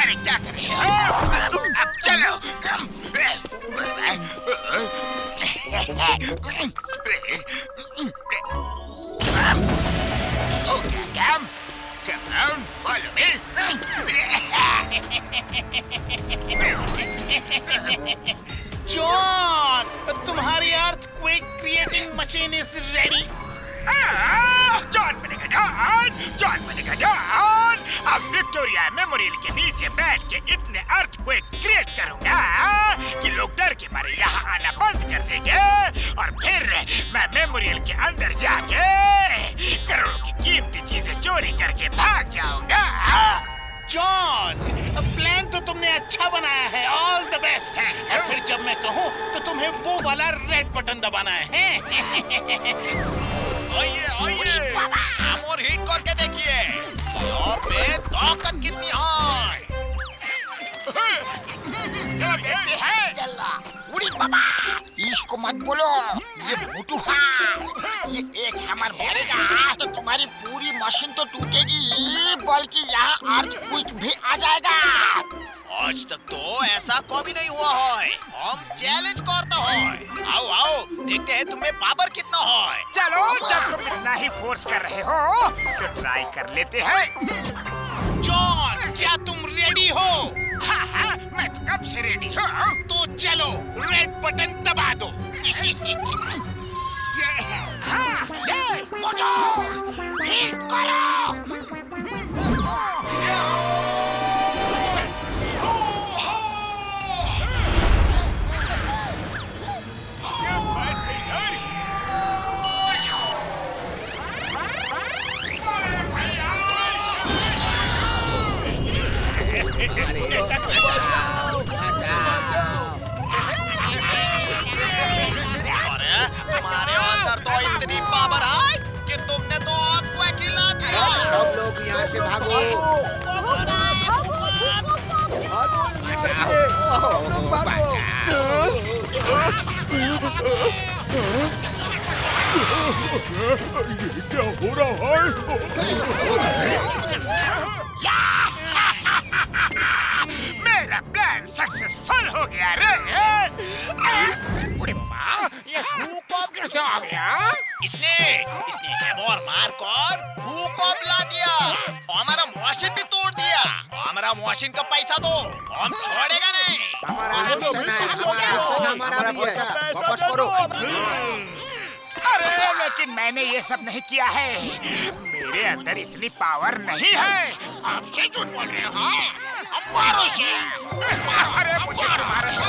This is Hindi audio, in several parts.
अरे क्या कर रहे हो? अब चलो। हो गया काम? Come on, follow me. John, तुम्हारी earthquake creating machine is ready. John बनेगा डॉन, जॉन बनेगा डॉन। अब विक्टोरिया मेमोरियल के नीचे बैठ के इतने अर्थक्वेक क्रिएट करूंगा कि लोग डर के मारे यहाँ आना बंद कर देंगे और फिर मैं मेमोरियल के अंदर जाके करोड़ों की कीमती चीजें चोरी करके भाग जाऊंगा। जॉन, प्लान तो तुमने अच्छा बनाया है, ऑल द बेस्ट। और फिर जब मैं कहूँ तो तुम्हें वो वाला रेड बटन दबाना है। आइए आइए, हम और हिट करके देखिए पे ताकत कितनी है। चलो देखते हैं। चला उड़ी बाबा, इसको मत बोलो, ये मोटू है। ये एक हैमर मारेगा तो तुम्हारी पूरी मशीन तो टूटेगी, बल्कि यहाँ अर्थक्वेक भी आ जाएगा। आज तक तो ऐसा कभी नहीं हुआ है। हम चैलेंज करता है। आओ आओ, देखते हैं तुम्हें पावर कितना है। चलो, जब तुम इतना ही फोर्स कर रहे हो तो ट्राई कर लेते हैं। जॉन, क्या तुम रेडी हो? हाँ हाँ, मैं तो कब से रेडी हूँ। तो चलो, रेड बटन दबा दो। हाँ, ये मोटू, हिट करो। अरे तुम्हारे अंदर तो इतनी पावर है कि तुमने तो अर्थक्वेक हिला दिया। सब लोग यहाँ से भागो। क्या हो रहा है? मेरा प्लान सक्सेसफुल हो गया रे। अरे माँ, ये भूकंप कैसे आ गया? इसने हैमर मारकर भूकंप ला दिया। हमारा मशीन भी तोड़ दिया। हमारा मशीन का पैसा दो, हम छोड़ेगा नहीं। हमारा भी है, वापस करो। अरे लेकिन मैंने ये सब नहीं किया है। मेरे अंदर इतनी पावर नहीं है। आपसे झूठ बोल रहे हो? हमारों से। अरे मुझे घुमा रहे हो।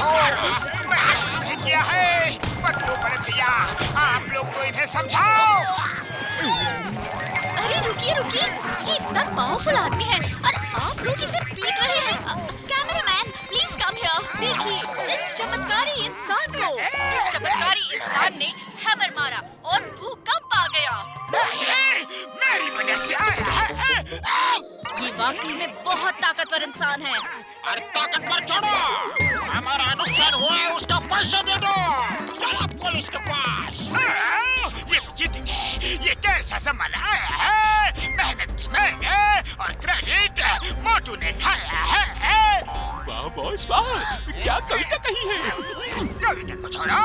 मैंने नहीं किया है। बदलो बड़े भैया, आप लोग को इन्हें समझाओ। अरे रुकिए रुकिए, ये इतना पावरफुल आदमी है और आप लोग इसे पीट रहे हैं। Cameraman please come here. देखिए इस चमत्कारी इंसान को। इस चमत्कारी इंसान ने हैमर मारा और भूकंप आ गया। मेरी वजह से आया है। ये वाकई में बहुत ताकतवर इंसान है। अरे ताकत पर छोड़ो, हमारा नुकसान हुआ है उसका पैसा दे दो। चलो पुलिस के पास। ये चीटिंग है। ये कैसा जमाना आया है? मेहनत की मैंने और क्रेडिट मोटू ने खाया है। वाह बॉस वाह, क्या कविता कही है। कविता को छोड़ो,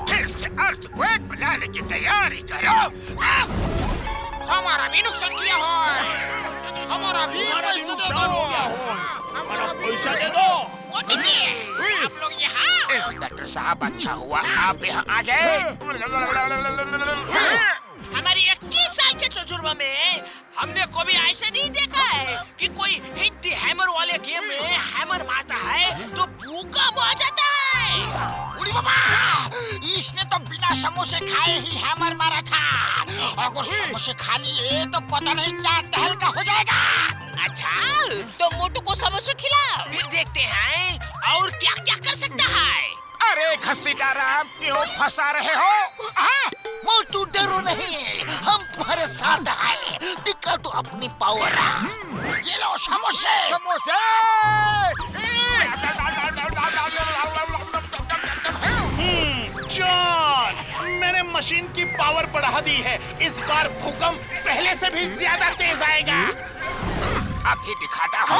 फिर से अर्थक्वेक बनाने की तैयारी करो। हमारा भी नुकसान किया है, हमारा भी नुकसान हो गया। हमारा पैसा दे दो। आप लोग यहाँ। इंस्पेक्टर साहब, अच्छा हुआ आप यहाँ आ गए। हमारी 21 साल के तजुर्बे में हमने कभी ऐसे नहीं देखा है कि कोई हिट द हैमर वाले गेम में हैमर मारता है तो भूकंप आ जाता है। उड़ी बाबा, इसने तो बिना समोसे खाए ही हैमर मारा था। अगर समोसे खा लिए तो पता नहीं क्या तहलका हो जाएगा। अच्छा, तो मोटू को समोसे खिला, फिर देखते हैं और क्या क्या कर सकता है। अरे घसीटारा, क्यों फंसा रहे हो? मोटू डरो नहीं, हम तुम्हारे साथ हैं। दिखा तो अपनी पावर। ये लो समोसे। समोसे। जॉन, मैंने मशीन की पावर बढ़ा दी है। इस बार भूकंप पहले से भी ज्यादा तेज आएगा। अभी दिखाता हूँ।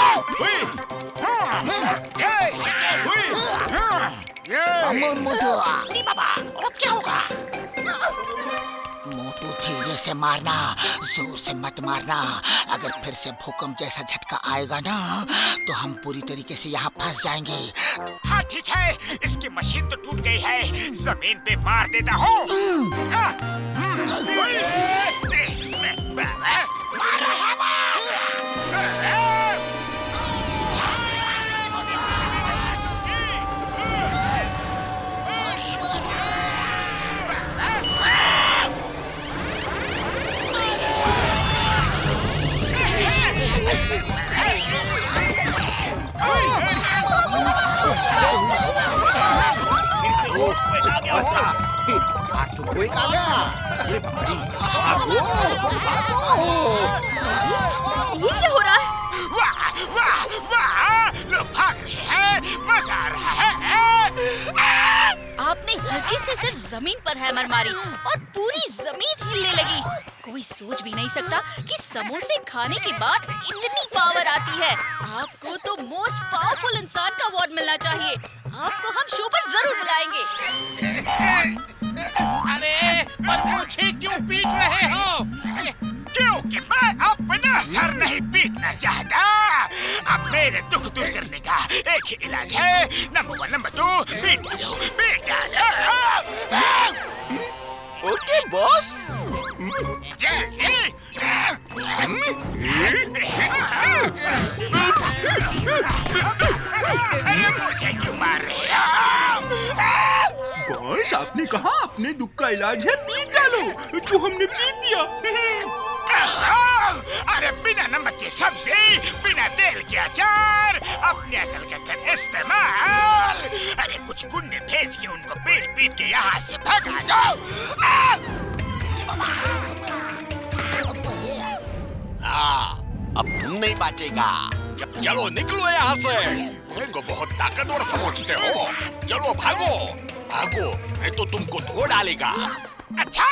अरे बाबा, अब क्या होगा? मोटू धीरे से मारना, जोर से मत मारना। अगर फिर से भूकंप जैसा झटका आएगा ना, तो हम पूरी तरीके से यहाँ फंस जाएंगे। हाँ ठीक है, इसकी मशीन तो टूट गई है, जमीन पे मार देता हूँ। कोई कहाँ गया? ये क्या हो रहा है? वाह वाह वाह, लोग भाग रहे हैं, मजा आ रहा है। आपने हल्के से सिर्फ जमीन पर हैमर मारी और पूरी जमीन हिलने लगी। कोई सोच भी नहीं सकता कि समोसे खाने के बाद इतनी पावर आती है। आपको तो मोस्ट पावरफुल इंसान का अवार्ड मिलना चाहिए। आपको हम शो पर जरूर बुलाएंगे। अरे पर मुझे क्यों पीट रहे हो? क्योंकि मैं अपना सर नहीं पीटना चाहता। अब मेरे दुख दूर करने का एक ही इलाज है। नंबर 1, नंबर 2, पीट डालो, पीट डालो। Okay boss. अरे मुझे क्यों मार रहे हो? बॉस, आपने कहा अपने दुख का इलाज है पीट डालो, तो हमने पीट दिया। अरे बिना नमक की सब्जी, बिना तेल के अचार, अपने अकल का कर इस्तेमाल। अरे कुछ गुंडे भेज के उनको पीट पीट के यहाँ से भगा दो। अब तुम नहीं बचेगा। चलो निकलो यहाँ से। खुद को बहुत ताकतवर समझते हो। चलो भागो भागो, नहीं तो तुमको धो डालेगा। अच्छा,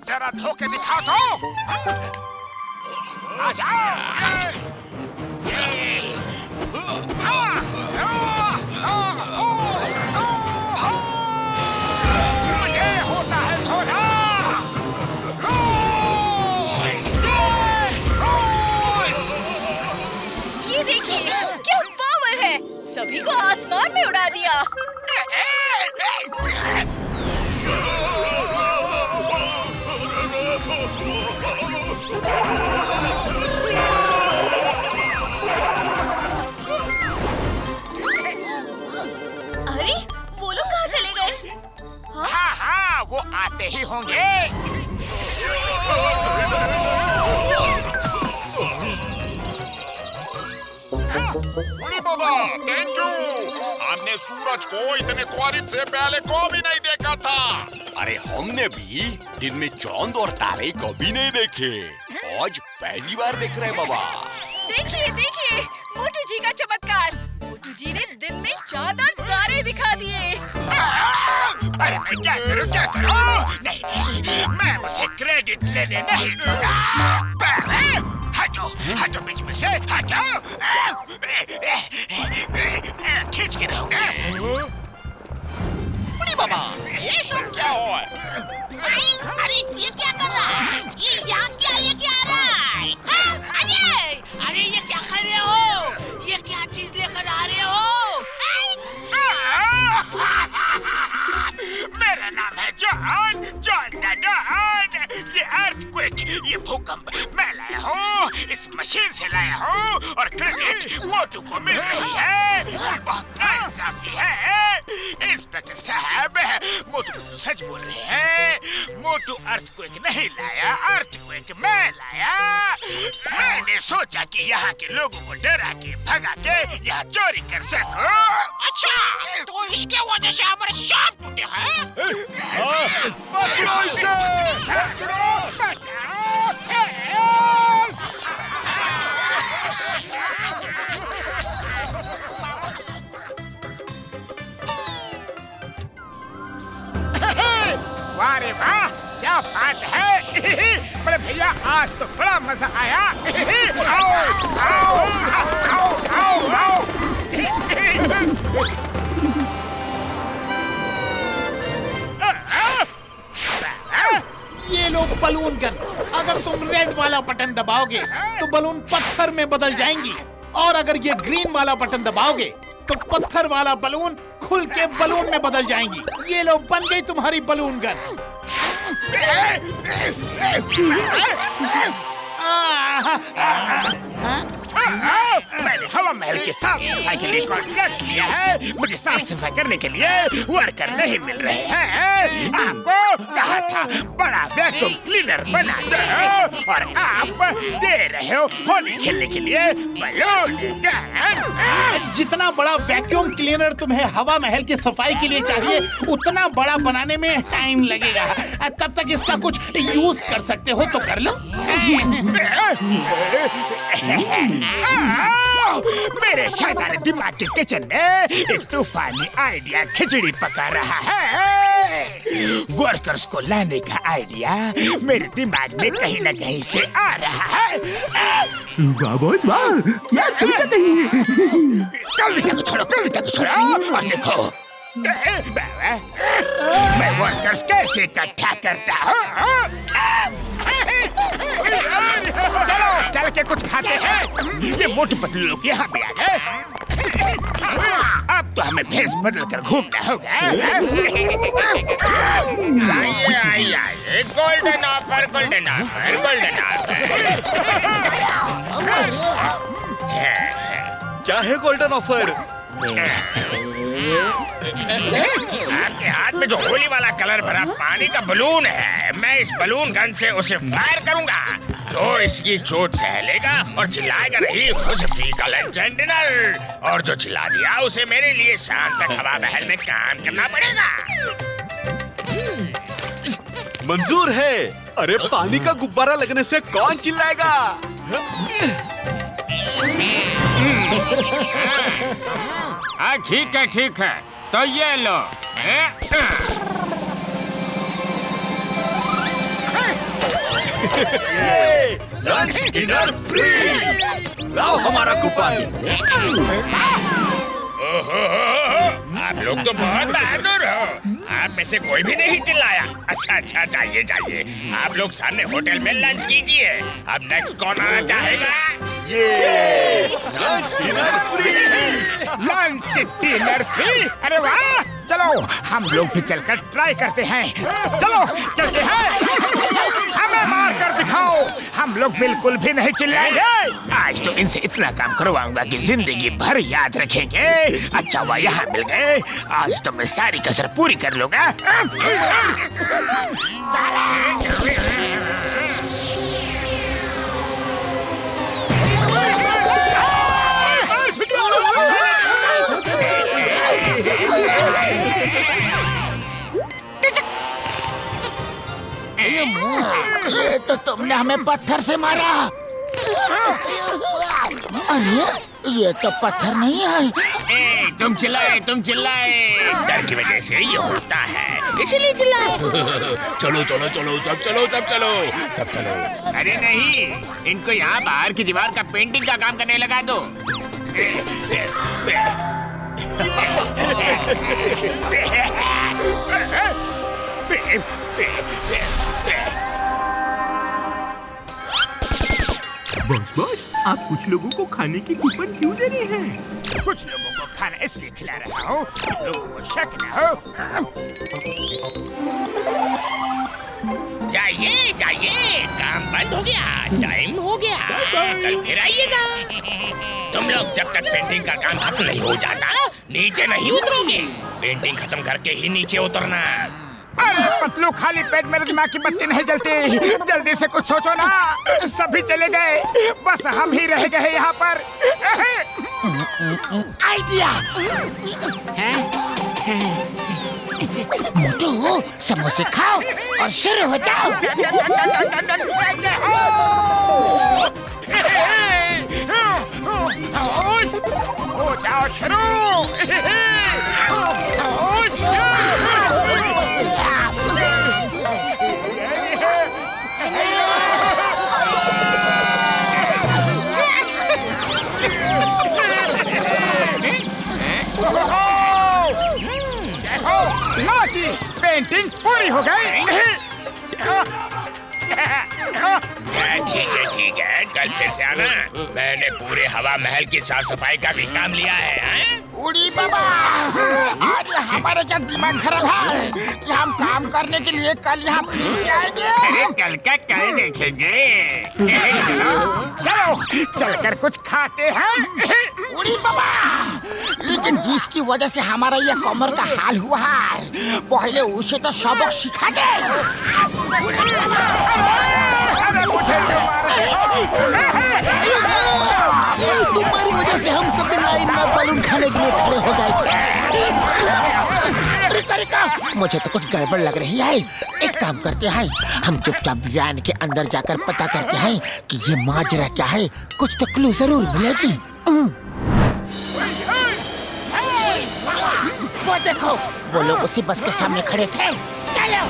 जरा धो के दिखाओ तो। आजा। ये होता है धोना। ये देखिए क्या पावर है, सभी को आसमान में उड़ा दिया। अरे वो लोग कहाँ चले गए? हाँ हाँ, वो आते ही होंगे। बाबा, थैंक यू। हमने सूरज को इतने करीब से पहले कभी नहीं देखा था। अरे हमने भी दिन में चांद और तारे कभी नहीं देखे। आज पहली बार देख रहे बाबा। देखिए देखिए, मोटू जी का चमत्कार। मोटू जी ने दिन में चांद और तारे दिखा दिए। अरे मैं क्या करूं? नहीं नहीं, मैं उसे क्रेडिट लेने नहीं दूंगा। हटो बीच में से, हटो। खींच के रहूंगा। बाबा, ये सब क्या हुआ? अरे ये क्या कर रहा है? ये यहाँ क्या लेके आ रहा है? अरे ये क्या कर रहे हो? ये क्या चीज लेकर आ रहे हो? मेरा नाम है जॉन द डॉन। ये अर्थक्वेक, ये भूकंप मैं लाया हूँ, इस मशीन से लाया हूँ और क्रेडिट मोटू को मिल रही है। ये बहुत नाइंसाफी है। इंस्पेक्टर साहब, मोटू तो सच बोल रहे हैं। मोटू अर्थक्वेक नहीं लाया, अर्थक्वेक मैं लाया। मैंने सोचा कि यहाँ के लोगों को डरा के भगा के यहाँ चोरी कर सकूं। अच्छा, तो इसके वजह से हमारे सांप टूटे हैं? पकड़ो इसे। वाह रे वाह, क्या बात है। बड़े भैया आज तो बड़ा मजा आया। आओ आओ आओ आओ आओ। ये लो बलून गन। अगर तुम रेड वाला बटन दबाओगे तो बलून पत्थर में बदल जाएंगी, और अगर ये ग्रीन वाला बटन दबाओगे तो पत्थर वाला बलून खुल के बलून में बदल जाएंगी। ये लो बन गई तुम्हारी बलून गन। मैंने हवा महल के साफ सफाई के लिए कॉन्ट्रैक्ट लिया है। मुझे साफ सफाई करने के लिए वर्कर नहीं मिल रहे हैं। आपको कहा था बड़ा वैक्यूम क्लीनर बना दो, और आप दे रहे हो होली खेलने के लिए बलून गन। जितना बड़ा वैक्यूम क्लीनर तुम्हें हवा महल की सफाई के लिए चाहिए, उतना बड़ा बनाने में टाइम लगेगा। तब तक इसका कुछ यूज कर सकते हो तो कर लो। मेरे शैतानी दिमाग के किचन में एक तूफानी आइडिया खिचड़ी पका रहा है। वर्कर्स को लाने का आइडिया मेरे दिमाग में कहीं न कहीं से आ रहा है। वाह बॉस वाह, क्या कविता कही है। कविता को छोड़ो और देखो मैं वर्कर्स कैसे इकट्ठा करता हूँ। चलो चल के कुछ खाते हैं। ये मोटू पतलू लोग यहाँ पे आ गए। अब तो हमें भेष बदल कर घूमना होगा। आइए गोल्डन ऑफर। क्या है गोल्डन ऑफर? आपके हाथ में जो होली वाला कलर भरा पानी का बलून है, मैं इस बलून गन से उसे फायर करूंगा। जो इसकी चोट सह लेगा और चिल्लाएगा नहीं, उसे फ्री का लंच एंड डिनर। और जो चिल्ला दिया उसे मेरे लिए शाम तक हवा महल में काम करना पड़ेगा। मंजूर है। अरे पानी का गुब्बारा लगने से कौन चिल्लाएगा? हाँ ठीक है तो ये लो। Lunch dinner free. लाओ हमारा कूपन। आप लोग तो बहुत बहादुर हो। आप में से कोई भी नहीं चिल्लाया। अच्छा जाइए। आप लोग सामने होटल में लंच कीजिए। अब नेक्स्ट कौन आना चाहेगा? ये lunch dinner free. Lunch dinner free. अरे वाह, चलो हम लोग भी चलकर ट्राई करते हैं। चलो चलते हैं। हमें मार कर दिखाओ। हम लोग बिल्कुल भी नहीं चिल्लाएंगे। आज तो इनसे इतना काम करवाऊंगा कि जिंदगी भर याद रखेंगे। अच्छा हुआ यहाँ मिल गए। आज तो मैं सारी कसर पूरी कर लूंगा। ये तो तुमने हमें पत्थर से मारा। अरे ये तो पत्थर नहीं है। तुम चिल्लाए। डर की वजह से ये होता है, इसीलिए चिल्लाए। चलो सब चलो। अरे नहीं, इनको यहाँ बाहर की दीवार का पेंटिंग का काम करने लगा दो। बॉस आप कुछ लोगों को खाने की कूपन क्यों दे रहे हैं? कुछ लोगों को खाना इसलिए खिला रहा हूँ लोगों को शक न हो। जाइए, काम बंद हो गया, टाइम हो गया, कल फिर आइएगा। तुम लोग जब तक पेंटिंग का काम खत्म नहीं हो जाता नीचे नहीं उतरोगे। पेंटिंग खत्म करके ही नीचे उतरना। अरे पतलू, खाली पेट मेरे दिमाग की बत्ती नहीं जलती। जल्दी से कुछ सोचो ना। सभी चले गए, बस हम ही रह गए यहाँ पर। आइडिया। मोटू, समोसे खाओ और शुरू हो जाओ। हो जाओ शुरू। पेंटिंग पूरी हो गई। ठीक है, कल फिर से आना। मैंने पूरे हवा महल की साफ सफाई का भी काम लिया है। उड़ी बाबा, आज हमारे क्या दिमाग खराब है कि हम काम करने के लिए कल यहाँ फिर से आएंगे। कल का कल देखेंगे। चलो चलकर कुछ खाते हैं। उड़ी बाबा, लेकिन जिसकी वजह से हमारा ये कमर का हाल हुआ है, पहले उसे तो सबक सिखा दे। तुम्हारी वजह से हम सब लाइन में बलून खाने के लिए खड़े हो गए थे। मुझे तो कुछ गड़बड़ लग रही है। एक काम करते हैं, हम चुपचाप वैन के अंदर जाकर पता करते हैं कि ये माजरा क्या है। कुछ तो क्लू जरूर मिलेगी। वो देखो, वो लोग उसी बस के सामने खड़े थे। चलो।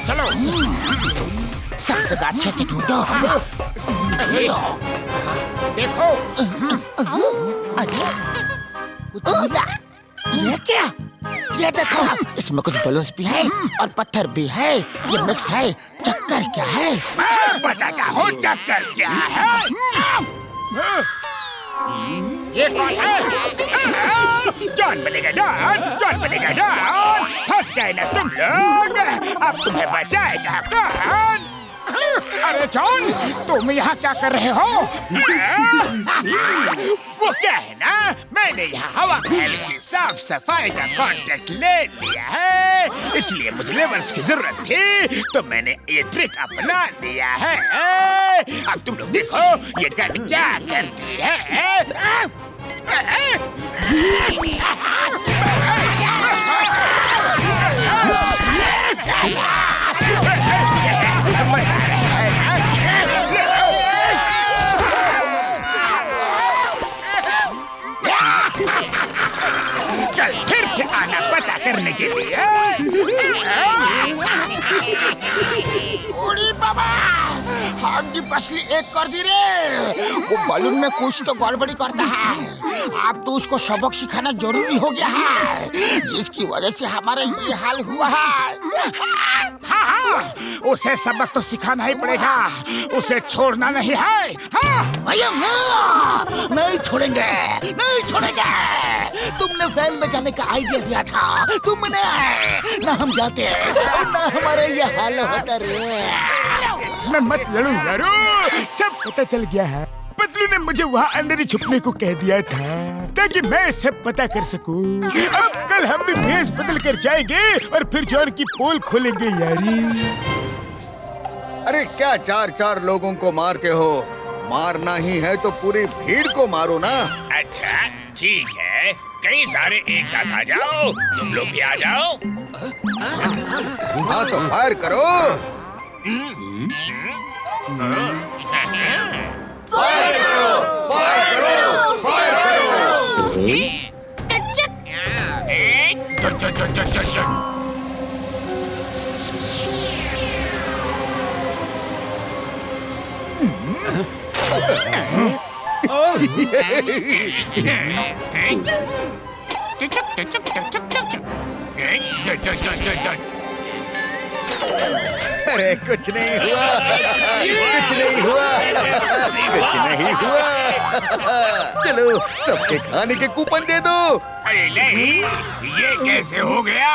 चलो सब जगह अच्छे से ढूंढो। देखो, ये क्या? ये देखो, इसमें कुछ बलून्स भी है और पत्थर भी है। ये मिक्स है। चक्कर क्या है? बताता हूँ चक्कर क्या है। ये कौन है? जॉन बनेगा डॉन, जॉन बनेगा डॉन। फंस गए ना तुम लोग। अब तुम्हें बचाएगा कौन? अरे जॉन, तुम यहाँ क्या कर रहे हो? वो क्या है ना, मैंने यहाँ हवा महल की साफ सफाई का कॉन्ट्रैक्ट ले लिया है, इसलिए मुझे लेबर्स की जरूरत थी, तो मैंने ये ट्रिक अपना लिया है। अब तुम लोग देखो ये गन क्या करती है। कल फिर से आना पता करने के लिए। उड़ी बाबा, हड्डी पसली एक कर दी रे। वो बलून में कुछ तो गड़बड़ी करता है। अब तो उसको सबक सिखाना जरूरी हो गया है, जिसकी वजह से हमारा ये हाल हुआ है। हाँ, उसे सबक तो सिखाना ही पड़ेगा, उसे छोड़ना नहीं है। हाँ भैया, नहीं छोड़ेंगे, नहीं छोड़ेंगे। तुमने वैन में जाने का आइडिया दिया था, तुमने ना हम जाते ना हमारे ये हाल होता रे। मैं मत लड़ू, सब पता चल गया है। पतलू ने मुझे वहाँ अंदर ही छुपने को कह दिया था, ताकि मैं सब पता कर सकूं। अब कल हम भी भेष बदल कर जाएंगे और फिर जॉन की पोल खोलेंगे यारी। अरे क्या चार चार लोगों को मारते हो? मारना ही है तो पूरी भीड़ को मारो ना। अच्छा ठीक है, कई सारे एक साथ आ जाओ। तुम लोग भी आ जाओ। हाँ तो फायर करो। फायर करो, फायर करो, फायर करो। अरे कुछ नहीं हुआ, कुछ नहीं हुआ, कुछ नहीं हुआ। चलो सबके खाने के कूपन दे दो। अरे नहीं, ये कैसे हो गया?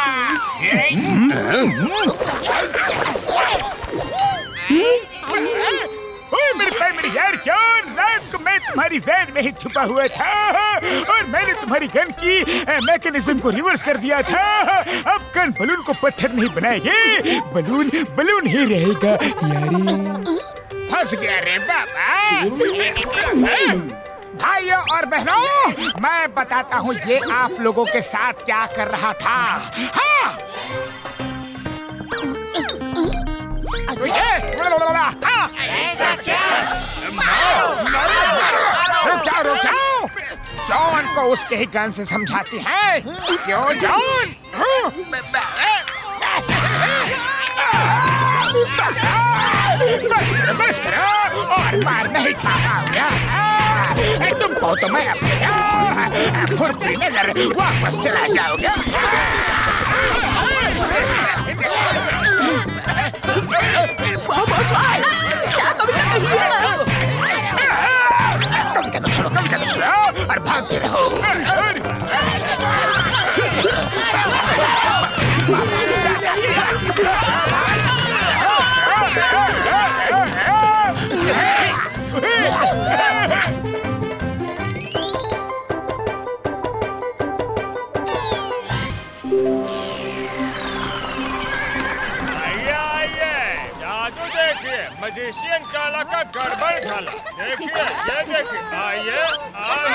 मेरे यार जॉन, रात को मैं तुम्हारी वैन में ही छुपा हुआ था और मैंने तुम्हारी गन की मैकेनिज्म को रिवर्स कर दिया था। अब गन बलून को पत्थर नहीं बनाएगी, बलून बलून ही रहेगा यारी। फंस गया रे बाबा। भाइयों और बहनों, मैं बताता हूँ ये आप लोगों के साथ क्या कर रहा था। हाँ रुक जाओ, जॉन को उसके ही गन से समझाती है। क्यों जॉन? बस करो और मार नहीं खा पाओगे। तुमको तो मैं अपने फुर्ती नगर वापस चला जाओगे। कविता को छोड़ो और भागते रहो। मजिशियन काला का गड़बड़ खाला। देखिए ये देखिए, आइए आओ।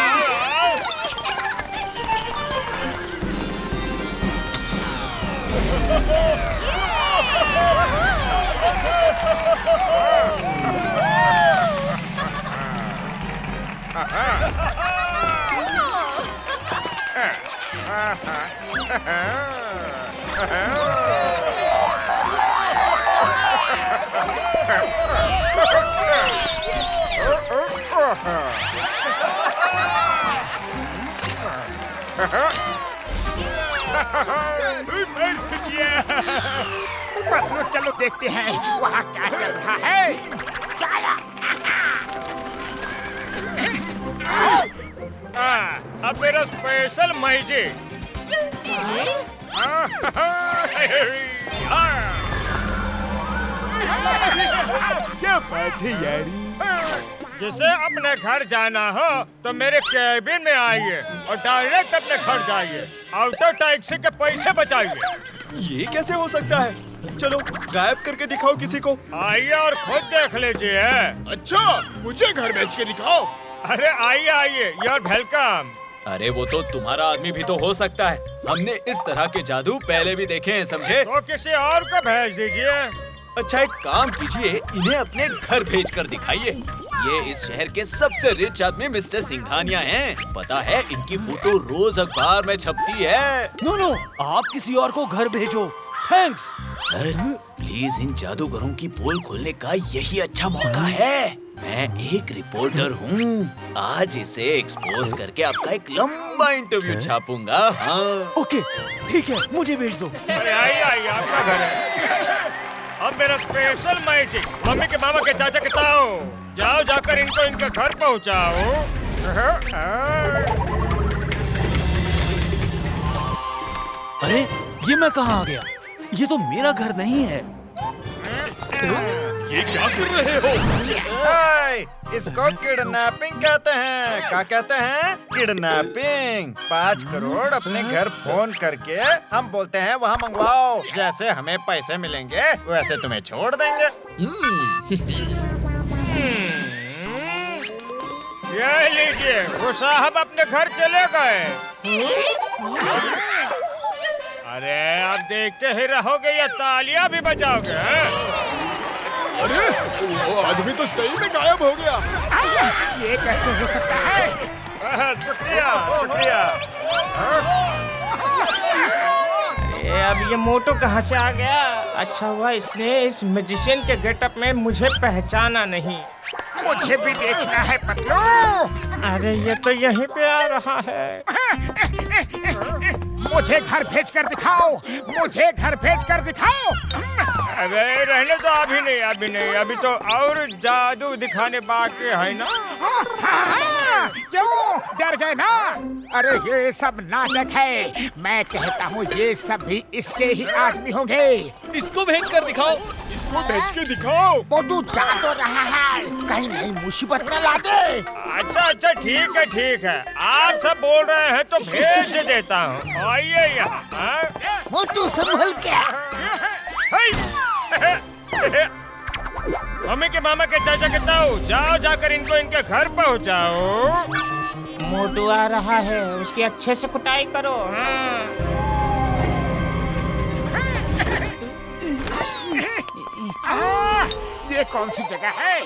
चलो देखते हैं वहाँ क्या चल रहा है। अब मेरा स्पेशल मैजिक। क्या बात है यारी। जिसे अपने घर जाना हो तो मेरे कैबिन में आइए और डायरेक्ट अपने घर जाइए। ऑटो टैक्सी के पैसे बचाइए। ये कैसे हो सकता है? चलो गायब करके दिखाओ किसी को। आइए और खुद देख लीजिए। अच्छा, मुझे घर भेज के दिखाओ। अरे आइए आइए, यू आर वेलकम। अरे वो तो तुम्हारा आदमी भी तो हो सकता है। हमने इस तरह के जादू पहले भी देखे हैं, समझे? तो किसी और को भेज दीजिए। अच्छा एक काम कीजिए, इन्हें अपने घर भेज कर दिखाइए। ये इस शहर के सबसे रिच आदमी मिस्टर सिंघानिया हैं। पता है इनकी फोटो रोज अखबार में छपती है। नो, आप किसी और को घर भेजो। थैंक्स। सर प्लीज इन जादूगरों की पोल खोलने का यही अच्छा मौका है। मैं एक रिपोर्टर हूँ। आज इसे एक्सपोज करके आपका एक लंबा इंटरव्यू छापूंगा। हाँ ओके ठीक है, मुझे भेज दो। अरे आइए आइए, आपका घर है। अब मेरा स्पेशल मैजिक मम्मी के मामा के चाचा के ताऊ। जाओ जाकर इनको इनके घर पहुँचाओ। अरे ये मैं कहाँ आ गया? ये तो मेरा घर नहीं है। ये क्या कर रहे हो? इसको किडनैपिंग कहते हैं। क्या कहते हैं? किडनैपिंग। 5 करोड़ अपने घर फोन करके हम बोलते हैं वहाँ मंगवाओ। जैसे हमें पैसे मिलेंगे वैसे तुम्हें छोड़ देंगे। ये लीजिए, वो साहब अपने घर चले गए। अरे आप देखते ही रहोगे या तालियां भी बजाओगे? अरे वो आदमी तो सही में गायब हो गया। ये कैसे हो सकता है? शुक्रिया शुक्रिया। अब ये मोटू कहाँ से आ गया? अच्छा हुआ इसने इस मैजिशियन के गेटअप में मुझे पहचाना नहीं। मुझे भी देखना है पतलू। अरे ये तो यहीं पे आ रहा है। मुझे घर भेज कर दिखाओ। मुझे घर भेज कर दिखाओ। अरे रहने तो अभी नहीं, अभी तो और जादू दिखाने बाकी है ना। हाँ, क्यों डर गए ना? अरे ये सब नाटक है। मैं कहता हूँ ये सब भी इसके ही आदमी होंगे। इसको भेज कर दिखाओ। इसको भेज के दिखाओ। वो तू जा तो रहा है, कहीं नई मुसीबत न ला दे। अच्छा ठीक है। आप सब बोल रहे हैं तो भेज देता हूँ। आइए यहाँ। मोटू संभल के। मम्मी के मामा के चाचा के ताऊ, जाओ जाकर इनको इनके घर पहुँचाओ। मोटू आ रहा है, उसकी अच्छे से कुटाई करो। ये कौन सी जगह है?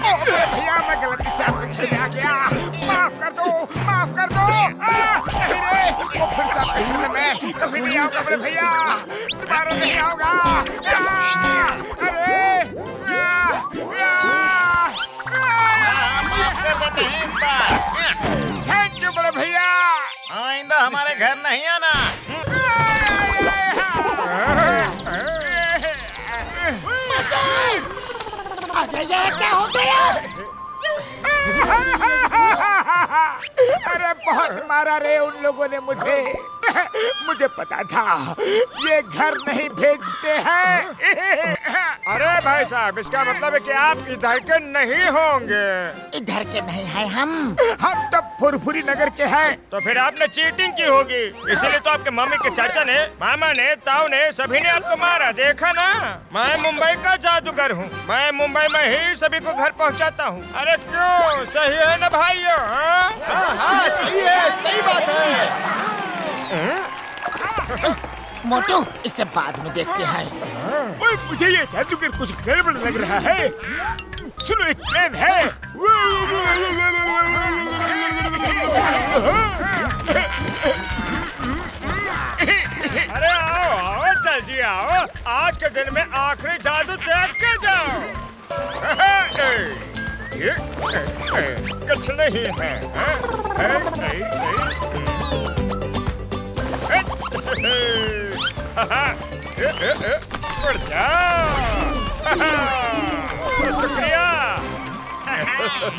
भैया मैं गलती से आपके घर आ गया। माफ कर दो। नहीं रे। वो फिर से पहले मैं कभी नहीं आऊंगा बड़े भैया, दोबारा नहीं आऊंगा। अरे माफ कर देते हैं इस बार। थैंक यू बड़े भैया। आइंदा हमारे घर नहीं आना। अरे ये क्या हो गया? अरे बहुत मारा रे उन लोगों ने मुझे। मुझे पता था ये घर नहीं भेजते हैं। अरे भाई साहब, इसका मतलब है कि आप इधर के नहीं होंगे। इधर के नहीं है हम तो फुरफुरी नगर के हैं। तो फिर आपने चीटिंग की होगी, इसीलिए तो आपके मम्मी के चाचा ने, मामा ने, ताऊ ने, सभी ने आपको मारा। देखा ना, मैं मुंबई का जादूगर हूँ। मैं मुंबई में ही सभी को घर पहुँचाता हूँ। अरे क्यों, सही है ना भाइयों? हाँ, सही है, सही बात है। मोटू, इसे बाद में देखते हैं। ओए, मुझे ये जादूगर कुछ गड़बड़ लग रहा है। सुनो, एक प्लान है। अरे आओ आओ, जल्दी आओ, आज के दिन में आखिरी जादू देख के जाओ। ये कुछ नहीं है। शुक्रिया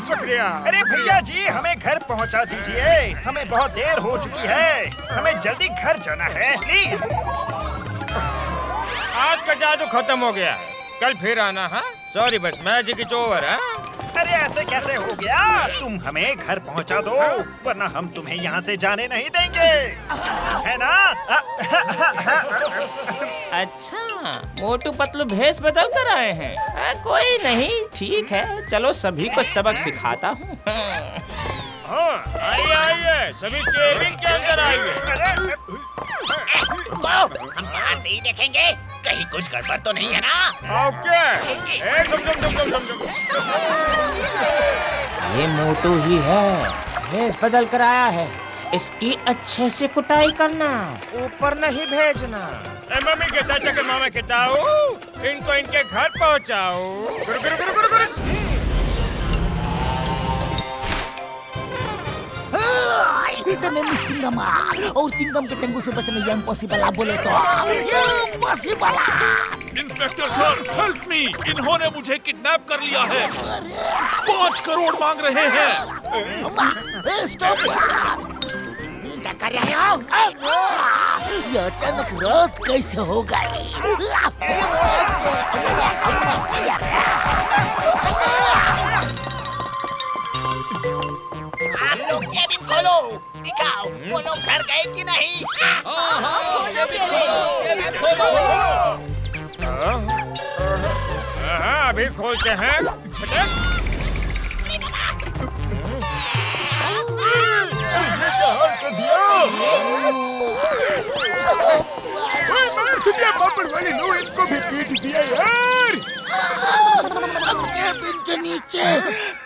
शुक्रिया। अरे भैया जी, हमें घर पहुंचा दीजिए, हमें बहुत देर हो चुकी है, हमें जल्दी घर जाना है, प्लीज। आज का जादू खत्म हो गया है, कल फिर आना। हाँ, सॉरी बस मैजिक इज ओवर। अरे ऐसे कैसे हो गया? तुम हमें घर पहुंचा दो, वरना हम तुम्हें यहाँ से जाने नहीं देंगे, है ना? अच्छा, मोटू पतलू भेष बदल कर आए हैं। कोई नहीं, ठीक है, चलो सभी को सबक सिखाता हूँ। हाँ, आइए आइए, सभी केबिन के अंदर आइए। रुको, हम बाहर से ही देखेंगे, कहीं कुछ गड़बड़ तो नहीं है ना? ओके। ये मोटू ही है, भेष बदल कर आया है। इसकी अच्छे से कुटाई करना, ऊपर नहीं भेजना। मम्मी के चाचा के मामा के ताऊ, इनको इनके घर पहुंचाओ। गुरु गुरु गुरु गुरु गुरु। और चिंगम के चंगू से बचना ये इम्पॉसिबल आप बोले तो impossible. Inspector sir, help me, इन्होंने मुझे किडनैप कर लिया है। 5 करोड़ मांग रहे हैं। स्टॉप, क्या कर रहे हो? ये अचानक रात कैसे हो गई? आप लोग केबिन खोलो, दिखाओ वो लोग घर गए कि नहीं। हाँ, अभी खोलते हैं। पापड़ वाले लोग इनको भी पीट दिया यार। केबिन के नीचे,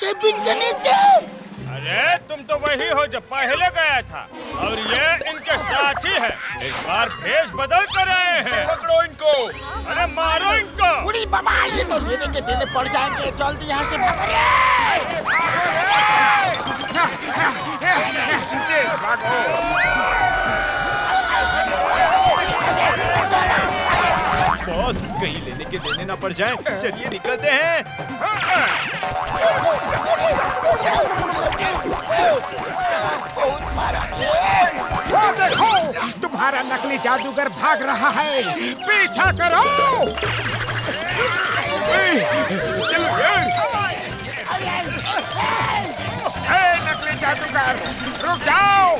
केबिन के नीचे। अरे तुम तो वही हो जो पहले गया था, और ये इनके साथी है। इस बार भेष बदल कर आए हैं। पकड़ो इनको। अरे मारो इनको। उड़ी बाबा, ये तो लेने के देने पड़ जाएंगे, जल्दी यहाँ से भागो। बॉस, कहीं लेने के देने ना पड़ जाएं, चलिए निकलते हैं। देखो, तुम्हारा नकली जादूगर भाग रहा है, पीछा करो। नकली जादूगर, रुक जाओ।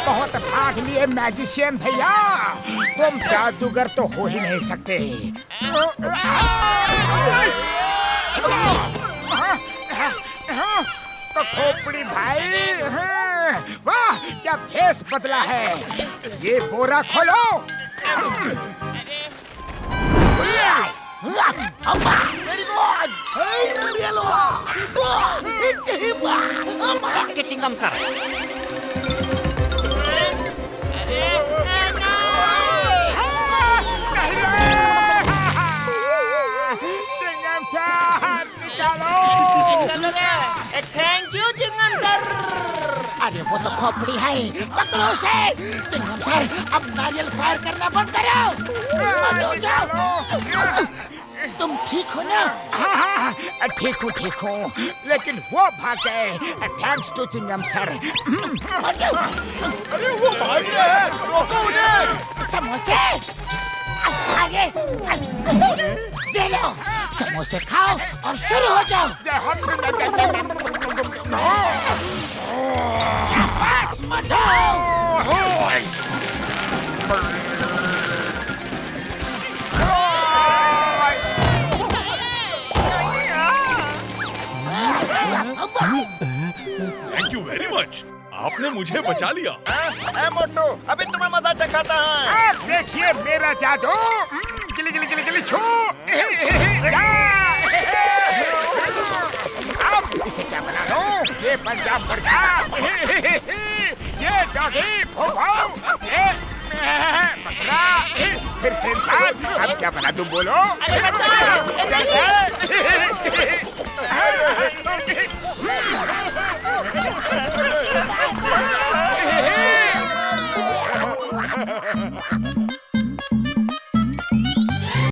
बहुत भाग लिए मैजिशियन भैया, तुम जादूगर तो हो ही नहीं सकते। तो खोपड़ी भाई, वाह क्या भेष बदला है। ये बोरा खोलो। Very good. Okay Chingum sir. Thank you Chingum sir. अरे वो तो खोपड़ी है, पकड़ो उसे। चिंगम सर, अब नारियल फायर करना बंद करो। बंद हो जाओ। तुम ठीक हो ना? हाँ, ठीक हूँ, लेकिन वो भाग गए। Thanks to Chingum sir. अरे वो भाग रहे हैं, रोको उन्हें। समोसे आगे, ये लो, समोसे खाओ और शुरू हो जाओ। शाबाश मधु। थैंक यू वेरी मच, आपने मुझे बचा लिया। ए मोटू, अभी तुम्हें मजा चखाता है। अब देखिए मेरा जादू। गिली गिली गिली गिली छू। अब इसे क्या बना दूं? ये पंजाब मुर्गा, ये डॉगी भोभाव, ये बकरा, फिर से इंसान। अब क्या बना दूं बोलो? अरे बचाओ।